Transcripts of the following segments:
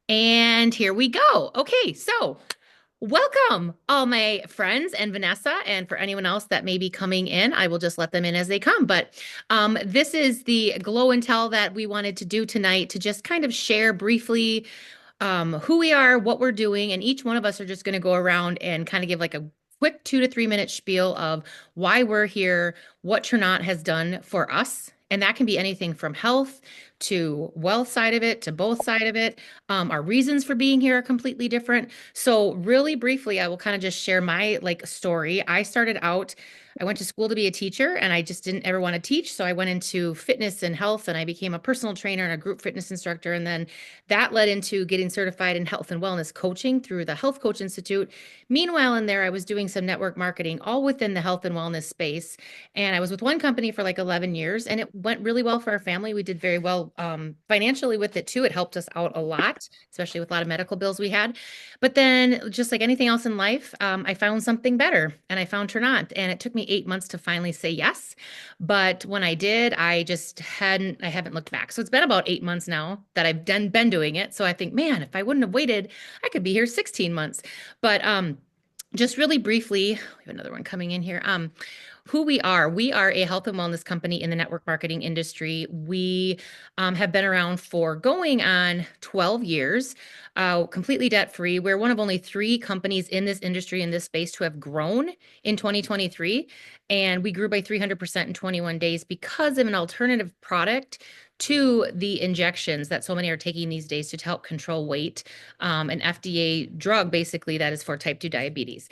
And here we go. Okay, so welcome all my friends and Vanessa, and for anyone else that may be coming in, I will just let them in as they come. But this is the glow and tell that we wanted to do tonight to just kind of share briefly who we are, what we're doing, and each one of us are just going to go around and kind of give like a quick 2 to 3 minute spiel of why we're here, what Tranont has done for us. And that can be anything from health to wealth side of it to both side of it. Our reasons for being here are completely different. So really briefly, I will kind of just share my like story. I went to school to be a teacher and I just didn't ever want to teach. So I went into fitness and health and I became a personal trainer and a group fitness instructor. And then that led into getting certified in health and wellness coaching through the Health Coach Institute. Meanwhile, in there, I was doing some network marketing all within the health and wellness space. And I was with one company for like 11 years and it went really well for our family. We did very well financially with it too. It helped us out a lot, especially with a lot of medical bills we had. But then, just like anything else in life, I found something better and I found Ternant. And it took me 8 months to finally say yes. But when I did, I haven't looked back. So it's been about 8 months now that been doing it. So I think, man, if I wouldn't have waited, I could be here 16 months. But just really briefly, we have another one coming in here. Who we are. We are a health and wellness company in the network marketing industry. We have been around for going on 12 years, completely debt free. We're one of only three companies in this industry, in this space, to have grown in 2023. And we grew by 300% in 21 days because of an alternative product to the injections that so many are taking these days to help control weight, an FDA drug basically that is for type 2 diabetes.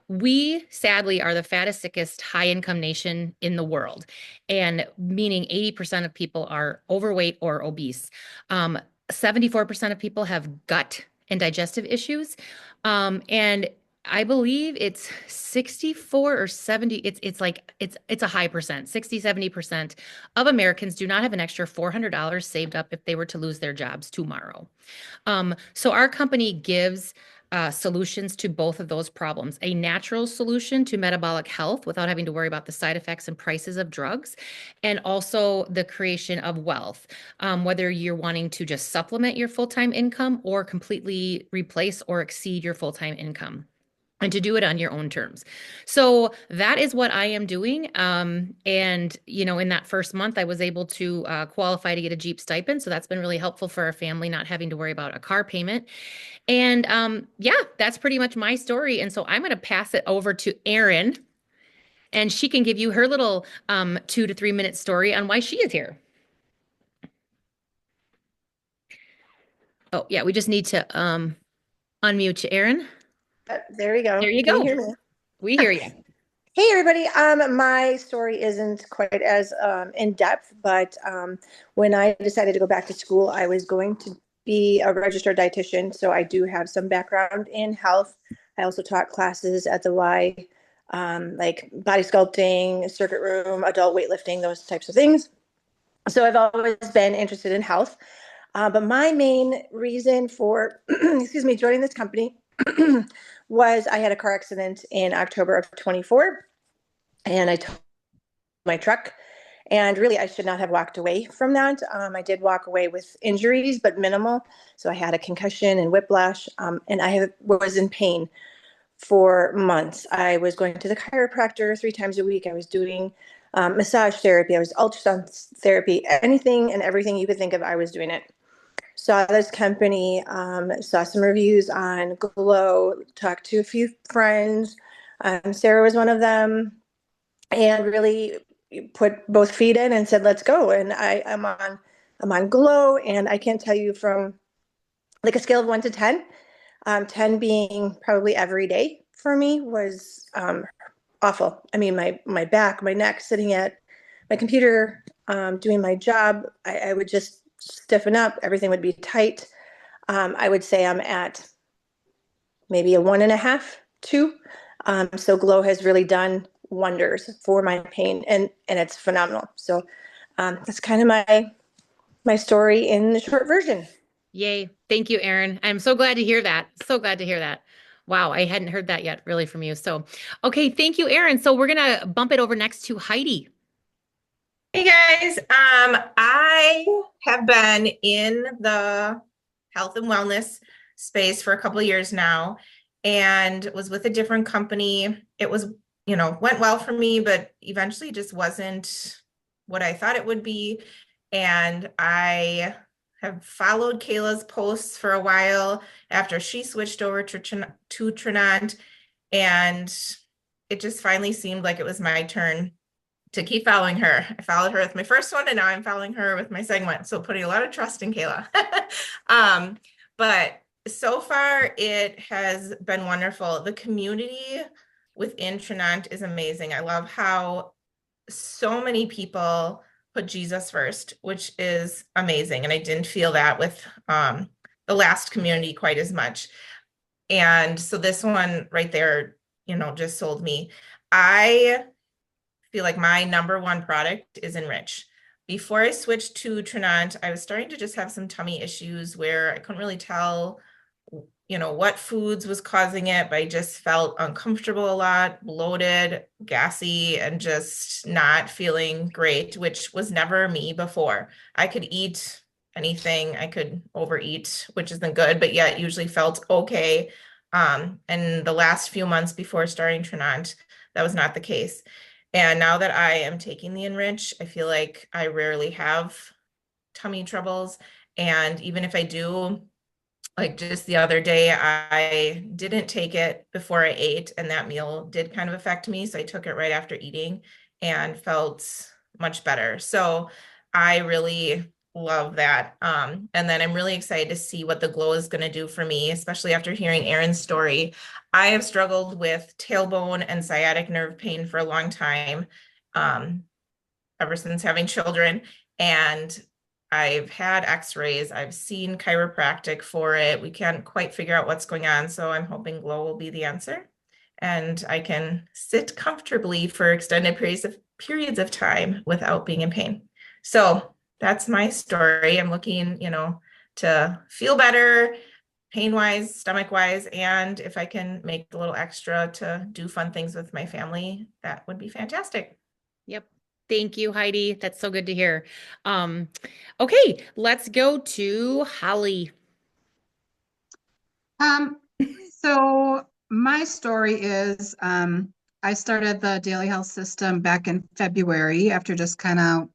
We sadly are the fattest, sickest, high income nation in the world, and meaning 80% of people are overweight or obese. 74% of people have gut and digestive issues. And I believe it's 64 or 70. It's a high percent. 60, 70% of Americans do not have an extra $400 saved up if they were to lose their jobs tomorrow. So our company gives solutions to both of those problems, a natural solution to metabolic health without having to worry about the side effects and prices of drugs, and also the creation of wealth, whether you're wanting to just supplement your full-time income or completely replace or exceed your full-time income, and to do it on your own terms. So that is what I am doing. And, in that first month, I was able to qualify to get a Jeep stipend. So that's been really helpful for our family, not having to worry about a car payment. And yeah, that's pretty much my story. And so I'm going to pass it over to Erin, and she can give you her little 2 to 3 minute story on why she is here. Oh, yeah, we just need to unmute you, Erin. There we There go. you Can you go. hear me? We hear you. Hey, everybody. My story isn't quite as in depth, but when I decided to go back to school, I was going to be a registered dietitian. So I do have some background in health. I also taught classes at the Y, like body sculpting, circuit room, adult weightlifting, those types of things. So I've always been interested in health. But my main reason for, excuse me, joining this company was I had a car accident in October of 24, and I totaled my truck. And really, I should not have walked away from that. I did walk away with injuries, but minimal. So I had a concussion and whiplash, and was in pain for months. I was going to the chiropractor 3 times a week. I was doing massage therapy. I was ultrasound therapy, anything and everything you could think of. I was doing it. Saw this company, saw some reviews on Glow, talked to a few friends. Sarah was one of them, and really put both feet in and said, "Let's go." And I'm on Glow, and I can't tell you from like a scale of 1 to 10, 10 being probably every day for me was awful. I mean, my back, my neck, sitting at my computer, doing my job, I would just stiffen up. Everything would be tight. I would say I'm at maybe a 1.5, 2. So Glow has really done wonders for my pain, and it's phenomenal. So that's kind of my story in the short version. Yay. Thank you, Erin. I'm so glad to hear that. So glad to hear that. Wow, I hadn't heard that yet really from you. So, okay, thank you, Erin. So we're gonna bump it over next to Heidi. Hey guys, I have been in the health and wellness space for a couple of years now and was with a different company. It was, went well for me, but eventually just wasn't what I thought it would be. And I have followed Kayla's posts for a while after she switched over to Tranont, and it just finally seemed like it was my turn to keep following her. I followed her with my first one, and now I'm following her with my second one. So putting a lot of trust in Kayla. But so far, it has been wonderful. The community within Tranont is amazing. I love how so many people put Jesus first, which is amazing. And I didn't feel that with the last community quite as much. And so this one right there, just sold me. I feel like my number one product is Enrich. Before I switched to Tranont, I was starting to just have some tummy issues where I couldn't really tell, what foods was causing it, but I just felt uncomfortable a lot, bloated, gassy, and just not feeling great, which was never me before. I could eat anything, I could overeat, which isn't good, but yet usually felt okay. And the last few months before starting Tranont, that was not the case. And now that I am taking the Enrich, I feel like I rarely have tummy troubles. And even if I do, like just the other day, I didn't take it before I ate, and that meal did kind of affect me. So I took it right after eating and felt much better. So I really love that. And then I'm really excited to see what the glow is going to do for me, especially after hearing Erin's story. I have struggled with tailbone and sciatic nerve pain for a long time, ever since having children. And I've had x-rays, I've seen chiropractic for it. We can't quite figure out what's going on. So I'm hoping glow will be the answer. And I can sit comfortably for extended periods of time without being in pain. So that's my story. I'm looking, to feel better, pain-wise, stomach-wise, and if I can make a little extra to do fun things with my family, that would be fantastic. Yep. Thank you, Heidi. That's so good to hear. Um, okay, let's go to Holly. Um, so my story is I started the Daily Health System back in February after just kind of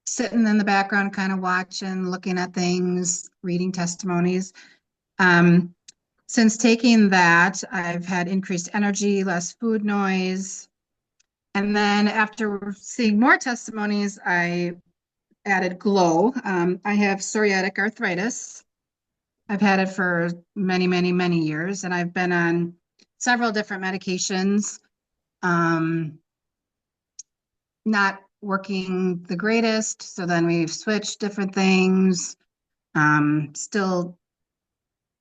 sitting in the background, kind of watching, looking at things, reading testimonies. Since taking that, I've had increased energy, less food noise. And then after seeing more testimonies, I added Glow. I have psoriatic arthritis. I've had it for many, many, many years, and I've been on several different medications. Not working the greatest, so then we've switched different things. Still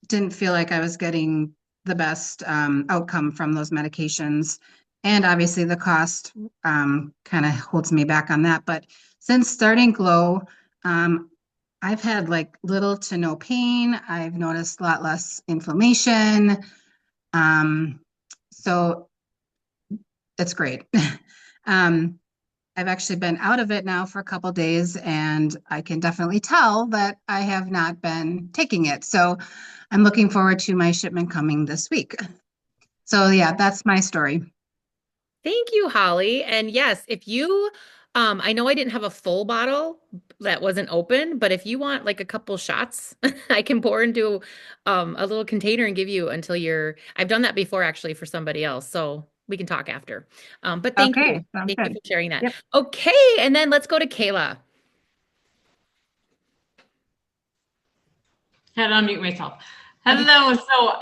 didn't feel like I was getting the best outcome from those medications. And obviously the cost kind of holds me back on that. But since starting Glow, I've had like little to no pain. I've noticed a lot less inflammation. So it's great. I've actually been out of it now for a couple days, and I can definitely tell that I have not been taking it. So I'm looking forward to my shipment coming this week. So yeah, that's my story. Thank you, Holly. And yes, if you, I know I didn't have a full bottle that wasn't open, but if you want like a couple shots, I can pour into a little container and give you until I've done that before actually for somebody else. So we can talk after. But thank you. Okay, sounds Thank you good. for sharing that. Yep. Okay. And then let's go to Kayla. Had to unmute myself. Okay. Hello. So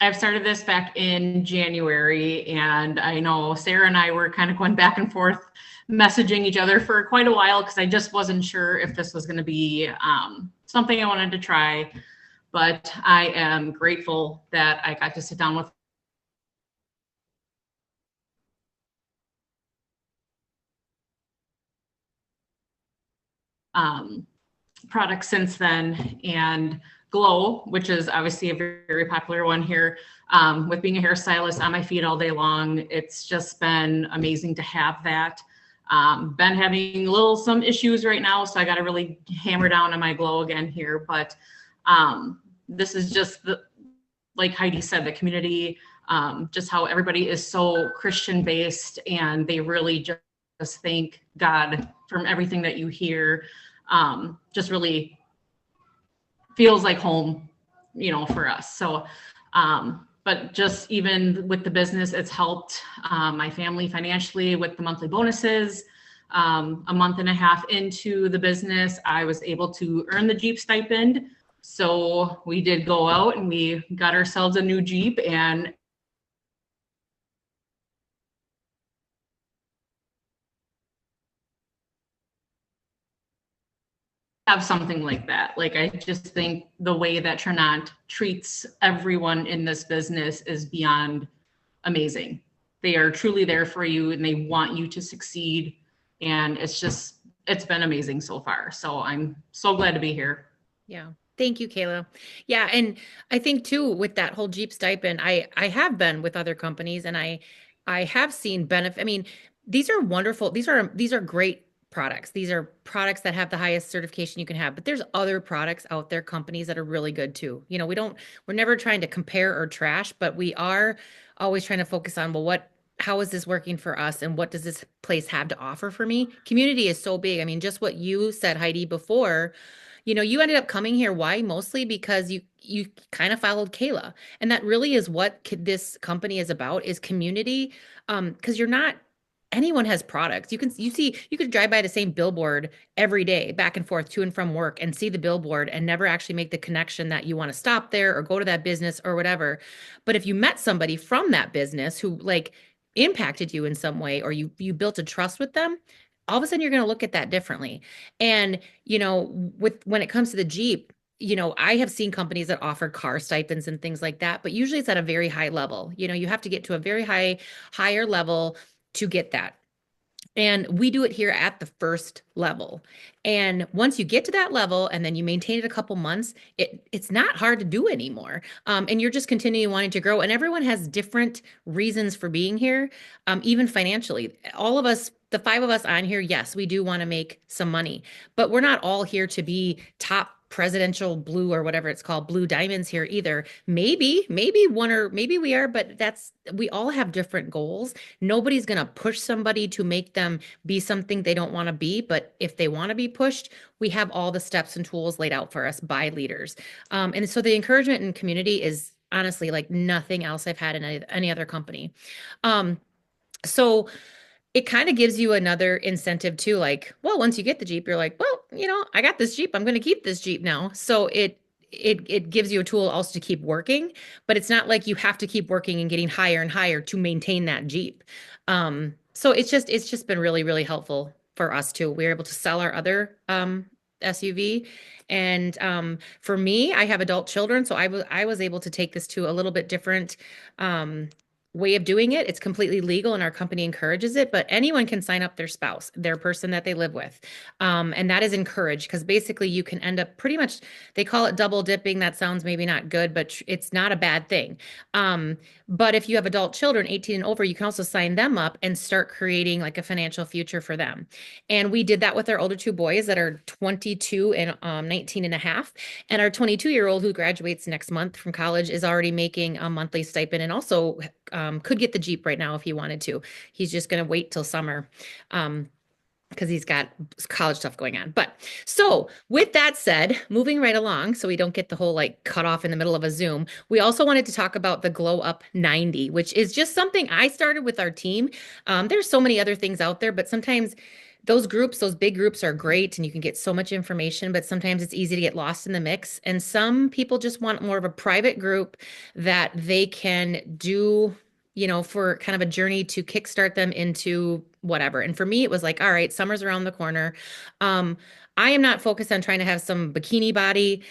I've started this back in January, and I know Sarah and I were kind of going back and forth messaging each other for quite a while because I just wasn't sure if this was going to be something I wanted to try. But I am grateful that I got to sit down with products since then, and Glow, which is obviously a very, very popular one here. With being a hairstylist on my feet all day long, it's just been amazing to have that. Been having some issues right now, so I got to really hammer down on my glow again here. But this is just like Heidi said, the community, just how everybody is so Christian based, and they really just thank God from everything that you hear. Just really feels like home, for us. So, but just even with the business, it's helped my family financially with the monthly bonuses. A month and a half into the business, I was able to earn the Jeep stipend. So we did go out and we got ourselves a new Jeep, and have something like that. Like, I just think the way that Tranont treats everyone in this business is beyond amazing. They are truly there for you and they want you to succeed. And it's been amazing so far. So I'm so glad to be here. Yeah. Thank you, Kayla. Yeah, and I think too with that whole Jeep stipend, I have been with other companies and I have seen benefit. I mean, these are wonderful. These are great products. These are products that have the highest certification you can have, but there's other products out there, companies that are really good too. We're never trying to compare or trash, but we are always trying to focus on, well, how is this working for us and what does this place have to offer for me? Community is so big. I mean, just what you said, Heidi, before, you ended up coming here. Why? Mostly because you kind of followed Kayla. And that really is what this company is about, is community. Because anyone has products. You could drive by the same billboard every day, back and forth to and from work, and see the billboard and never actually make the connection that you want to stop there or go to that business or whatever. But if you met somebody from that business who like impacted you in some way, or you built a trust with them, all of a sudden you're going to look at that differently. And, when it comes to the Jeep, I have seen companies that offer car stipends and things like that, but usually it's at a very high level. You have to get to a very higher level to get that. And we do it here at the first level. And once you get to that level and then you maintain it a couple months, it's not hard to do anymore. And you're just continuing wanting to grow. And everyone has different reasons for being here, even financially. All of us, the 5 of us on here, yes, we do want to make some money, but we're not all here to be top presidential blue or whatever it's called, blue diamonds here either. Maybe maybe we are, but we all have different goals. Nobody's going to push somebody to make them be something they don't want to be. But if they want to be pushed, we have all the steps and tools laid out for us by leaders. And so the encouragement in community is honestly like nothing else I've had in any other company. So it kind of gives you another incentive too. Like, well, once you get the Jeep, you're like, well, I got this Jeep. I'm going to keep this Jeep now. So it gives you a tool also to keep working, but it's not like you have to keep working and getting higher and higher to maintain that Jeep. So it's just been really, really helpful for us too. We're able to sell our other SUV. And for me, I have adult children, so I was able to take this to a little bit different way of doing it. It's completely legal and our company encourages it, but anyone can sign up their spouse, their person that they live with. And that is encouraged because basically you can end up pretty much, they call it double dipping. That sounds maybe not good, but it's not a bad thing. But if you have adult children, 18 and over, you can also sign them up and start creating like a financial future for them. And we did that with our older 2 boys that are 22 and 19 and a half. And our 22-year-old who graduates next month from college is already making a monthly stipend and also could get the Jeep right now if he wanted to. He's just going to wait till summer because he's got college stuff going on. But so with that said, moving right along, so we don't get the whole like cut off in the middle of a Zoom, we also wanted to talk about the Glow Up 90, which is just something I started with our team. There's so many other things out there, but sometimes those big groups are great and you can get so much information, but sometimes it's easy to get lost in the mix. And some people just want more of a private group that they can do, for kind of a journey to kickstart them into whatever. And for me, it was like, all right, summer's around the corner. I am not focused on trying to have some bikini body.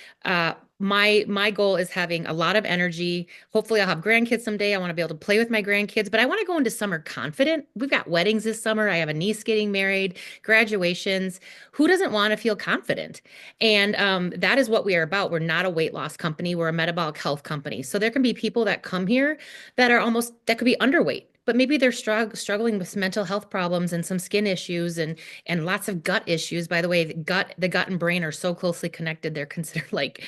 My goal is having a lot of energy. Hopefully I'll have grandkids someday. I want to be able to play with my grandkids, but I want to go into summer confident. We've got weddings this summer. I have a niece getting married, graduations. Who doesn't want to feel confident? And that is what we are about. We're not a weight loss company. We're a metabolic health company. So there can be people that come here that could be underweight. but maybe they're struggling with some mental health problems and some skin issues and lots of gut issues. By the way, the gut and brain are so closely connected. They're considered like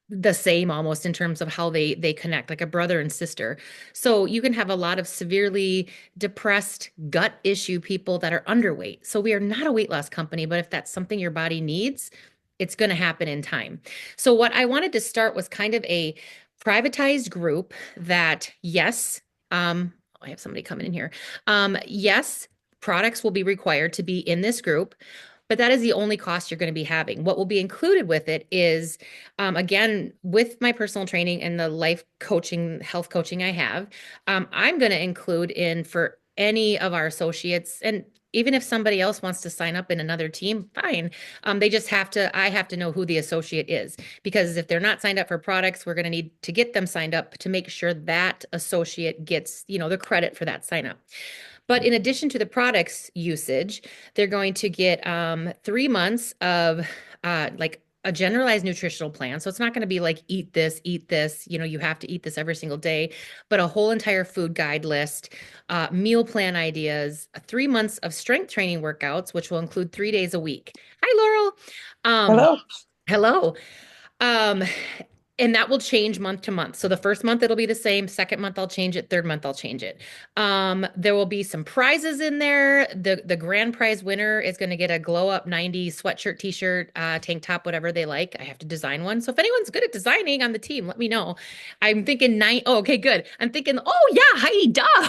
the same almost in terms of how they connect, like a brother and sister. So you can have a lot of severely depressed gut issue people that are underweight. So we are not a weight loss company, but if that's something your body needs, it's going to happen in time. So what I wanted to start was kind of a privatized group that, yes, I have somebody coming in here. Yes, products will be required to be in this group, but that is the only cost you're going to be having. What will be included with it is, again, with my personal training and the life coaching, health coaching I have, I'm going to include in for any of our associates. And even if somebody else wants to sign up in another team, fine. They just have to, I have to know who the associate is, because if they're not signed up for products, we're going to need to get them signed up to make sure that associate gets, the credit for that sign up. But in addition to the products usage, they're going to get 3 months of like a generalized nutritional plan. So it's not going to be like eat this, you have to eat this every single day, but a whole entire food guide list, meal plan ideas, 3 months of strength training workouts, which will include 3 days a week. Hi, Laurel. Hello. Hello. Um, and that will change month to month. So the first month it'll be the same. Second month I'll change it. Third month I'll change it. There will be some prizes in there. The grand prize winner is going to get a glow up 90s sweatshirt, t-shirt, tank top, whatever they like. I have to design one. So if anyone's good at designing on the team, let me know. I'm thinking oh, okay, good. I'm thinking, oh yeah, Heidi, duh.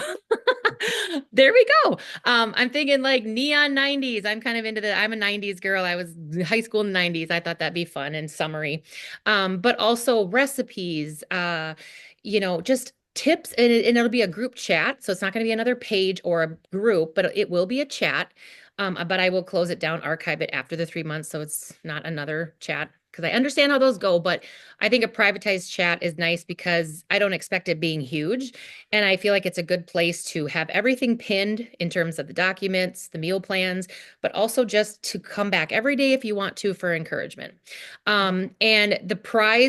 There we go. I'm thinking like neon 90s. I'm a 90s girl. I was high school in the 90s. I thought that'd be fun and summery. But also recipes, just tips, and it'll be a group chat. So it's not going to be another page or a group, but it will be a chat. But I will close it down, archive it after the 3 months. So it's not another chat, because I understand how those go, but I think a privatized chat is nice because I don't expect it being huge. And I feel like it's a good place to have everything pinned in terms of the documents, the meal plans, but also just to come back every day if you want to for encouragement. And the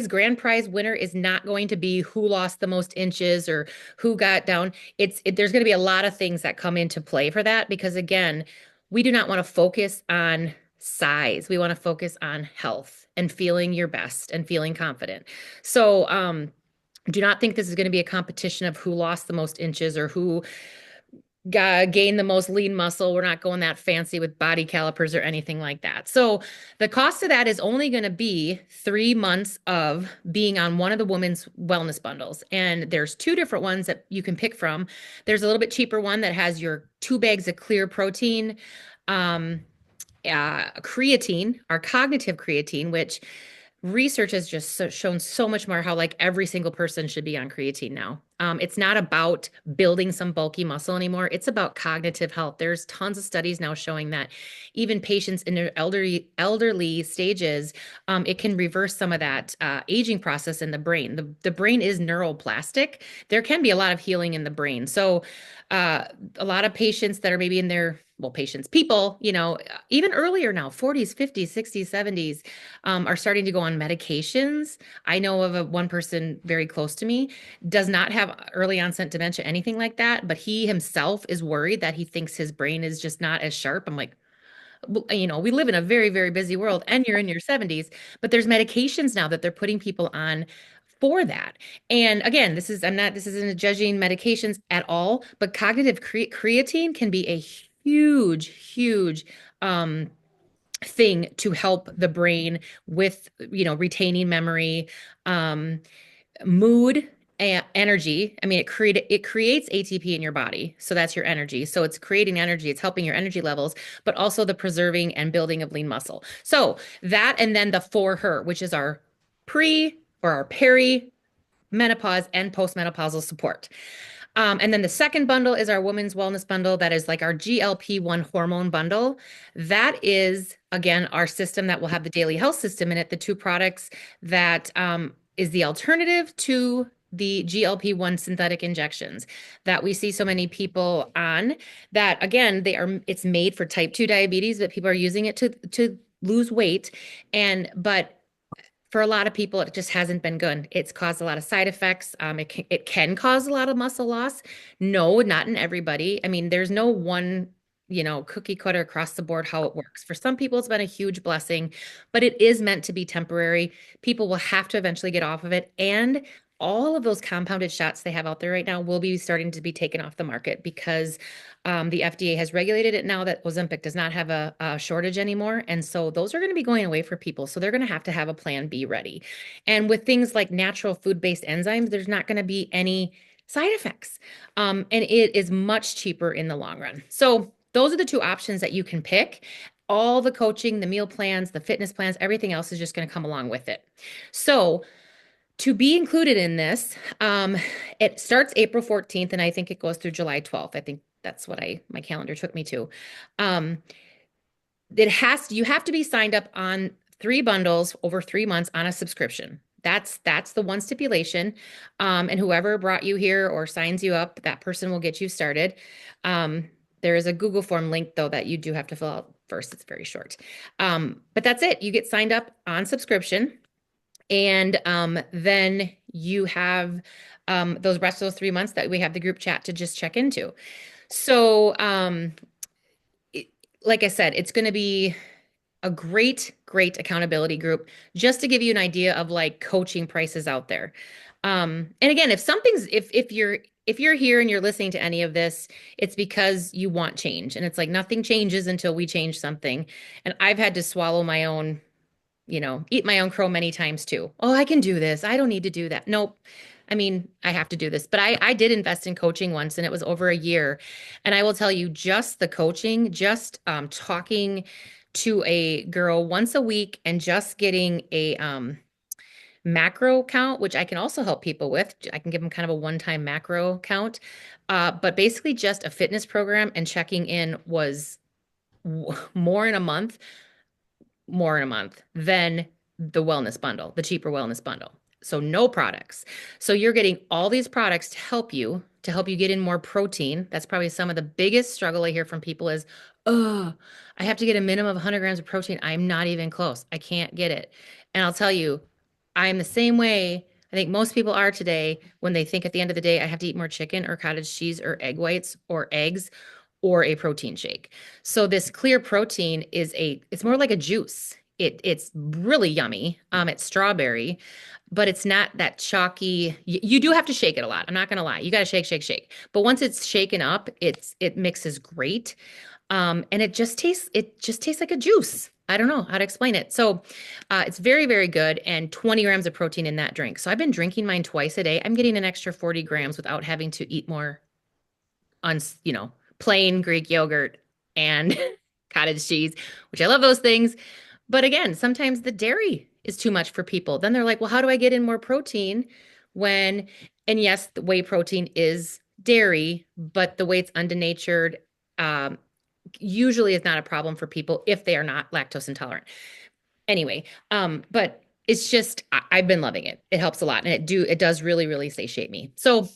grand prize winner is not going to be who lost the most inches or who got down. There's going to be a lot of things that come into play for that, because again, we do not want to focus on size. We want to focus on health and feeling your best and feeling confident. So, do not think this is going to be a competition of who lost the most inches or who gained the most lean muscle. We're not going that fancy with body calipers or anything like that. So the cost of that is only going to be 3 months of being on one of the women's wellness bundles. And there's two different ones that you can pick from. There's a little bit cheaper one that has your 2 bags of clear protein, creatine, our cognitive creatine, which research has just shown so much more how like every single person should be on creatine now. It's not about building some bulky muscle anymore. It's about cognitive health. There's tons of studies now showing that even patients in their elderly stages, it can reverse some of that aging process in the brain. The brain is neuroplastic. There can be a lot of healing in the brain. So a lot of patients that are maybe in their, people, even earlier now, 40s, 50s, 60s, 70s, are starting to go on medications. I know of one person very close to me, does not have early onset dementia, anything like that, but he himself is worried that he thinks his brain is just not as sharp. I'm like, we live in a very, very busy world and you're in your 70s, but there's medications now that they're putting people on for that. And again, this isn't judging medications at all, but cognitive creatine can be a huge, huge thing to help the brain with, retaining memory, mood, and energy. I mean, it creates ATP in your body. So that's your energy. So it's creating energy. It's helping your energy levels, but also the preserving and building of lean muscle. So that, and then the for her, which is our our peri menopause and postmenopausal support. And then the second bundle is our women's wellness bundle. That is like our GLP-1 hormone bundle. That is, again, our system that will have the daily health system in it, the two products that is the alternative to the GLP-1 synthetic injections that we see so many people on, that again, it's made for type 2 diabetes, but people are using it to lose weight. But for a lot of people, it just hasn't been good. It's caused a lot of side effects. It can cause a lot of muscle loss. No, not in everybody. I mean, there's no one, cookie cutter across the board how it works. For some people, it's been a huge blessing, but it is meant to be temporary. People will have to eventually get off of it. And all of those compounded shots they have out there right now will be starting to be taken off the market because the FDA has regulated it now that Ozempic does not have a shortage anymore. And so those are going to be going away for people. So they're going to have a plan B ready. And with things like natural food-based enzymes, there's not going to be any side effects. And it is much cheaper in the long run. So those are the two options that you can pick. All the coaching, the meal plans, the fitness plans, everything else is just going to come along with it. So to be included in this, it starts April 14th, and I think it goes through July 12th. I think that's what my calendar took me to. You have to be signed up on 3 bundles over 3 months on a subscription. That's the one stipulation. And whoever brought you here or signs you up, that person will get you started. There is a Google form link though that you do have to fill out first. It's very short. But that's it. You get signed up on subscription. And then you have those rest of those 3 months that we have the group chat to just check into. So, like I said, it's going to be a great, great accountability group just to give you an idea of like coaching prices out there. And again, if you're here and you're listening to any of this, it's because you want change. And it's like nothing changes until we change something. And I've had to swallow my own, eat my own crow many times too. Oh, I can do this. I don't need to do that. Nope. I mean, I have to do this. But I did invest in coaching once and it was over a year. And I will tell you, just the coaching, just talking to a girl once a week and just getting a macro count, which I can also help people with. I can give them kind of a one-time macro count. But basically just a fitness program and checking in was more in a month than the wellness bundle, the cheaper wellness bundle. So no products. So you're getting all these products to help you get in more protein. That's probably some of the biggest struggle I hear from people is, oh, I have to get a minimum of 100 grams of protein. I'm not even close. I can't get it. And I'll tell you, I'm the same way. I think most people are today when they think at the end of the day, I have to eat more chicken or cottage cheese or egg whites or eggs or a protein shake. So this clear protein it's more like a juice. It's really yummy. It's strawberry, but it's not that chalky. You do have to shake it a lot. I'm not gonna lie. You gotta shake, shake, shake. But once it's shaken up, it mixes great. And it just tastes like a juice. I don't know how to explain it. So it's very, very good and 20 grams of protein in that drink. So I've been drinking mine twice a day. I'm getting an extra 40 grams without having to eat more on, plain Greek yogurt and cottage cheese, which I love those things. But again, sometimes the dairy is too much for people. Then they're like, well, how do I get in more protein and yes, the whey protein is dairy, but the way it's undenatured, usually is not a problem for people if they are not lactose intolerant. Anyway, but it's just, I've been loving it. It helps a lot. And it does really, really satiate me. So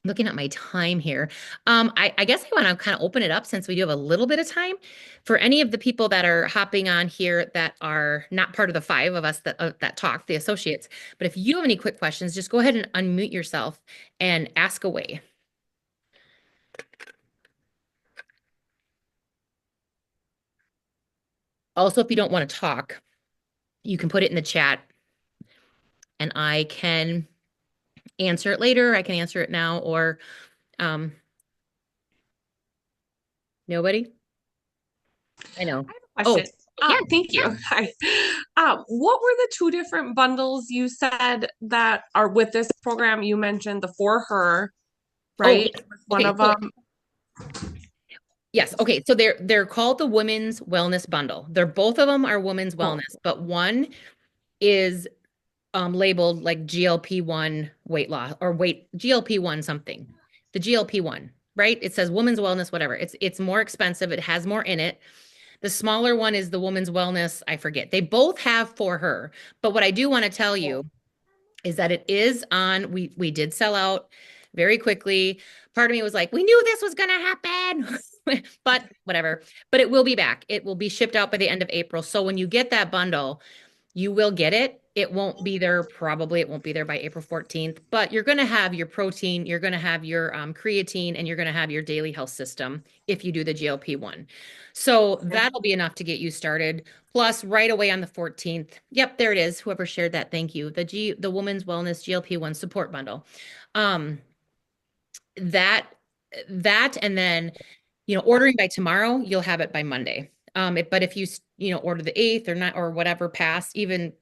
looking at my time here, I guess I want to kind of open it up since we do have a little bit of time for any of the people that are hopping on here that are not part of the 5 of us that talk, the associates. But if you have any quick questions, just go ahead and unmute yourself and ask away. Also, if you don't want to talk, you can put it in the chat and I can answer it later. I can answer it now or nobody? I know. Question. Yeah. Thank you. Hi. What were the 2 different bundles you said that are with this program? You mentioned the For Her, right? yes. One Okay, of them. Yes. Okay. So they're called the Women's Wellness Bundle. Both of them are women's wellness, but one is labeled like GLP-1 weight loss or GLP-1 something. The GLP-1, right? It says women's wellness, whatever. It's more expensive. It has more in it. The smaller one is the women's wellness. I forget. They both have For Her. But what I do want to tell you is that it is on, we did sell out very quickly. Part of me was like, we knew this was going to happen, but whatever. But it will be back. It will be shipped out by the end of April. So when you get that bundle, You will get it. It won't be there, probably it won't be there by April 14th, but you're going to have your protein, you're going to have your creatine, and you're going to have your daily health system if you do the GLP-1. So that'll be enough to get you started. Plus, right away on the 14th, yep, there it is. Whoever shared that, thank you. The Women's Wellness GLP-1 support bundle. Um, that and then ordering by tomorrow, you'll have it by Monday. But if you order the 8th or not or whatever past, even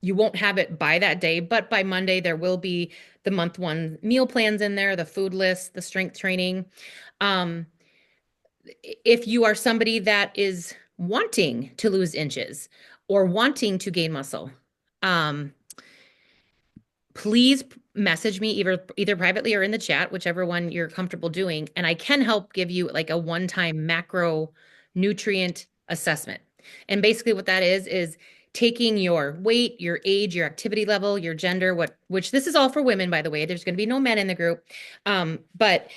you won't have it by that day, but by Monday there will be the month one meal plans in there, the food list, the strength training. Um, if you are somebody that is wanting to lose inches or wanting to gain muscle, um, please message me either privately or in the chat, whichever one you're comfortable doing, and I can help give you like a one-time macro nutrient assessment. And basically what that is taking your weight, your age, your activity level, your gender, which this is all for women, by the way. There's going to be no men in the group. But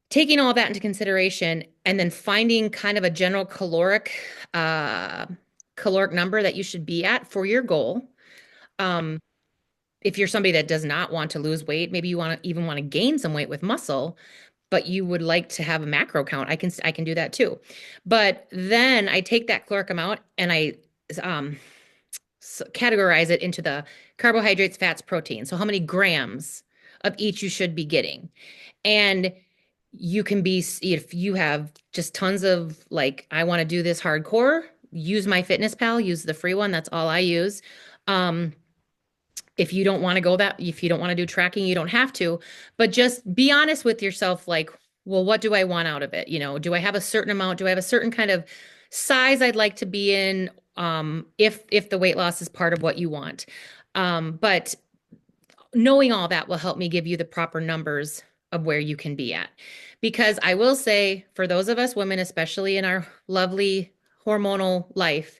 taking all that into consideration and then finding kind of a general caloric number that you should be at for your goal. If you're somebody that does not want to lose weight, maybe you even want to gain some weight with muscle, but you would like to have a macro count, I can do that too. But then I take that caloric amount and I categorize it into the carbohydrates, fats, protein. So how many grams of each you should be getting. And you can be, if you have just tons of like, I want to do this hardcore, use MyFitnessPal, use the free one. That's all I use. If you don't want to if you don't want to do tracking, you don't have to, but just be honest with yourself. Like, well, what do I want out of it? Do I have a certain amount? Do I have a certain kind of size I'd like to be in? If the weight loss is part of what you want. But knowing all that will help me give you the proper numbers of where you can be at. Because I will say, for those of us women, especially in our lovely hormonal life,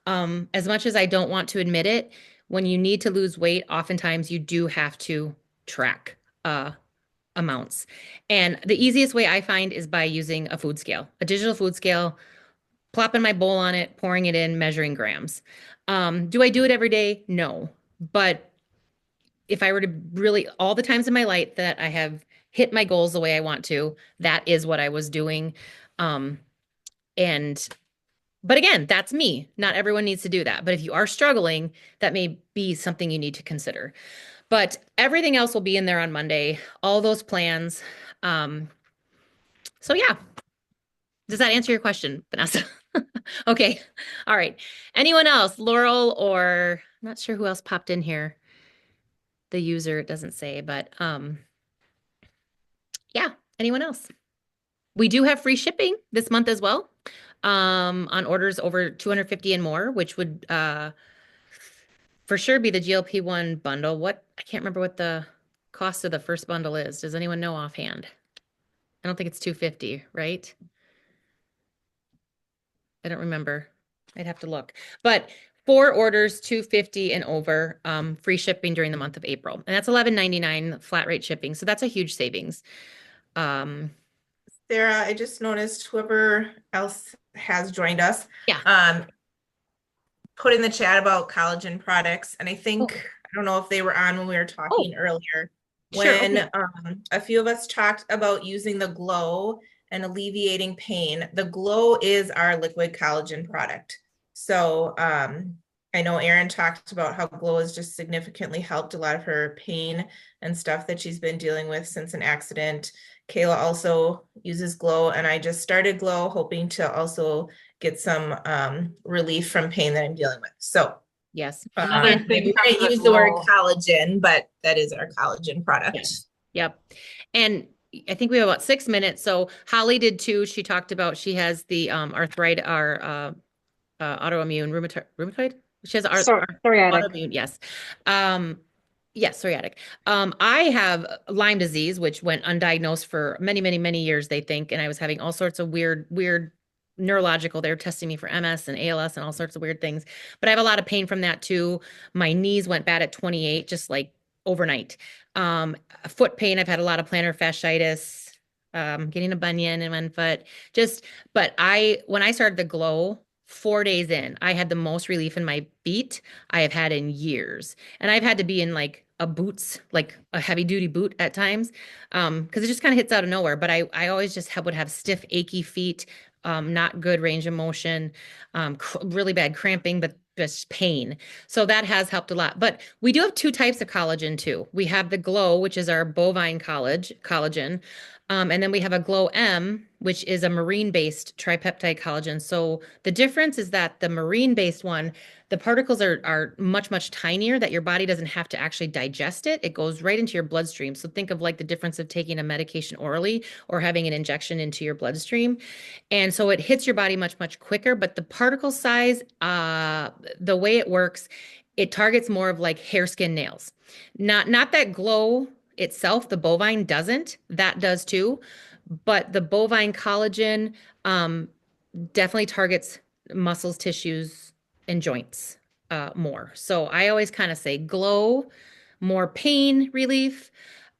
as much as I don't want to admit it, when you need to lose weight, oftentimes you do have to track amounts. And the easiest way I find is by using a food scale, a digital food scale, plopping my bowl on it, pouring it in, measuring grams. Do I do it every day? No. But if I were to really, all the times in my life that I have hit my goals the way I want to, that is what I was doing. But again, that's me. Not everyone needs to do that. But if you are struggling, that may be something you need to consider. But everything else will be in there on Monday, all those plans. So yeah. Does that answer your question, Vanessa? Okay. All right. Anyone else? Laurel, or I'm not sure who else popped in here. The user, it doesn't say, but yeah, anyone else? We do have free shipping this month as well, on orders over 250 and more, which would for sure be the GLP-1 bundle. I can't remember what the cost of the first bundle is. Does anyone know offhand? I don't think it's 250, right? I don't remember. I'd have to look. But 4 orders, 250 and over, free shipping during the month of April. And that's $11.99 flat rate shipping. So that's a huge savings. Sarah, I just noticed whoever else has joined us. Yeah. Put in the chat about collagen products. And I think, I don't know if they were on when we were talking earlier. Sure, When okay. a few of us talked about using the Glow and alleviating pain. The Glow is our liquid collagen product. So I know Erin talked about how Glow has just significantly helped a lot of her pain and stuff that she's been dealing with since an accident. Kayla also uses Glow, and I just started Glow, hoping to also get some relief from pain that I'm dealing with. So Yes. Another thing we from didn't the use the word Glow. collagen, but that is our collagen product. Yep. And I think we have about 6 minutes. So Holly did too. She talked about she has the arthritis, autoimmune rheumatoid. She has Psoriatic. autoimmune. Yes. Yes, psoriatic. I have Lyme disease, which went undiagnosed for many, many, many years, they think. And I was having all sorts of weird neurological. They were testing me for MS and ALS and all sorts of weird things. But I have a lot of pain from that too. My knees went bad at 28, just like overnight. Foot pain. I've had a lot of plantar fasciitis, getting a bunion in one foot. But when I started the Glow 4 days in, I had the most relief in my feet I have had in years. And I've had to be in like a boots, like a heavy duty boot at times, because it just kind of hits out of nowhere. But I always just would have stiff, achy feet, not good range of motion, really bad cramping, but just pain. So that has helped a lot. But we do have two types of collagen too. We have the Glow, which is our bovine collagen. And then we have a Glow M, which is a marine-based tripeptide collagen. So the difference is that the marine-based one, the particles are much, much tinier that your body doesn't have to actually digest it. It goes right into your bloodstream. So think of like the difference of taking a medication orally or having an injection into your bloodstream. And so it hits your body much, much quicker. But the particle size, the way it works, it targets more of like hair, skin, nails. Not that Glow itself, the bovine doesn't. That does too. But the bovine collagen definitely targets muscles, tissues, and joints more. So I always kind of say Glow, more pain relief,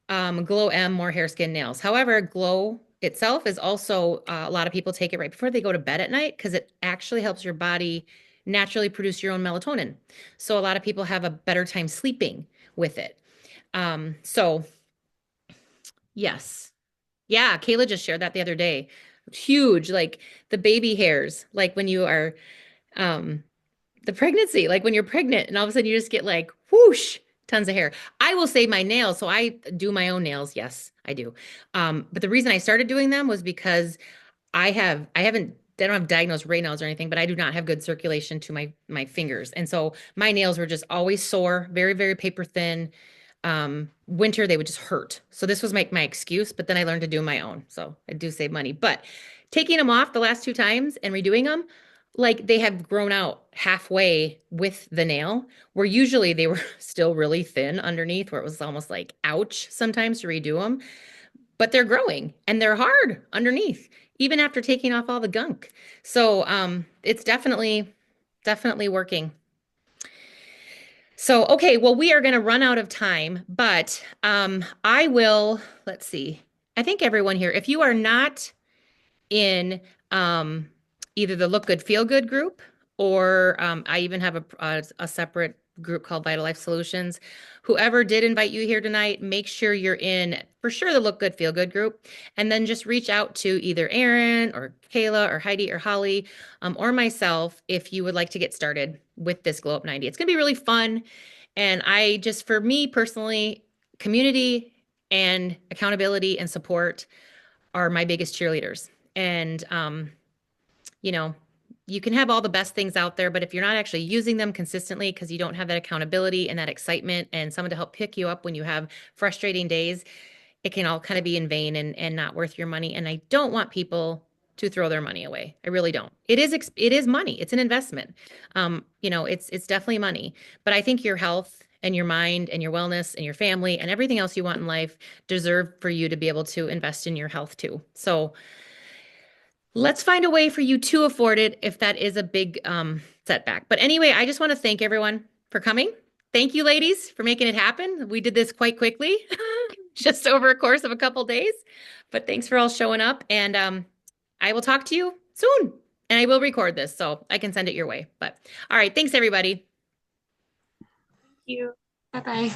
Glow M, more hair, skin, nails. However, Glow itself is also, a lot of people take it right before they go to bed at night because it actually helps your body naturally produce your own melatonin. So a lot of people have a better time sleeping with it. So yes. Yeah, Kayla just shared that the other day. Huge, like the baby hairs, like when you are um the pregnancy, like when you're pregnant and all of a sudden you just get like whoosh, tons of hair. I will say my nails, so I do my own nails. Yes, I do. But the reason I started doing them was because I haven't they don't have diagnosed Ray nails or anything, but I do not have good circulation to my fingers. And so my nails were just always sore, very, very paper thin. Winter they would just hurt. So this was my excuse, but then I learned to do my own. So I do save money. But taking them off the last two times and redoing them, like they have grown out halfway with the nail, where usually they were still really thin underneath, where it was almost like ouch sometimes to redo them. But they're growing and they're hard underneath, even after taking off all the gunk. So it's definitely working. So, okay, well, we are going to run out of time, but I will, let's see. I think everyone here, if you are not in either the Look Good, Feel Good group, or I even have a separate group called Vital Life Solutions. Whoever did invite you here tonight, make sure you're in for sure the Look Good, Feel Good group, and then just reach out to either Erin or Kayla or Heidi or Holly or myself if you would like to get started with this Glow Up 90. It's going to be really fun. And I just, for me personally, community and accountability and support are my biggest cheerleaders. And, you know, you can have all the best things out there, but if you're not actually using them consistently because you don't have that accountability and that excitement and someone to help pick you up when you have frustrating days, it can all kind of be in vain and not worth your money. And I don't want people to throw their money away. I really don't. It is money. It's an investment. It's definitely money. But I think your health and your mind and your wellness and your family and everything else you want in life deserve for you to be able to invest in your health too. So let's find a way for you to afford it if that is a big setback. But anyway, I just want to thank everyone for coming. Thank you, ladies, for making it happen. We did this quite quickly, just over a course of a couple days. But thanks for all showing up. And I will talk to you soon. And I will record this so I can send it your way. But all right, thanks, everybody. Thank you. Bye-bye.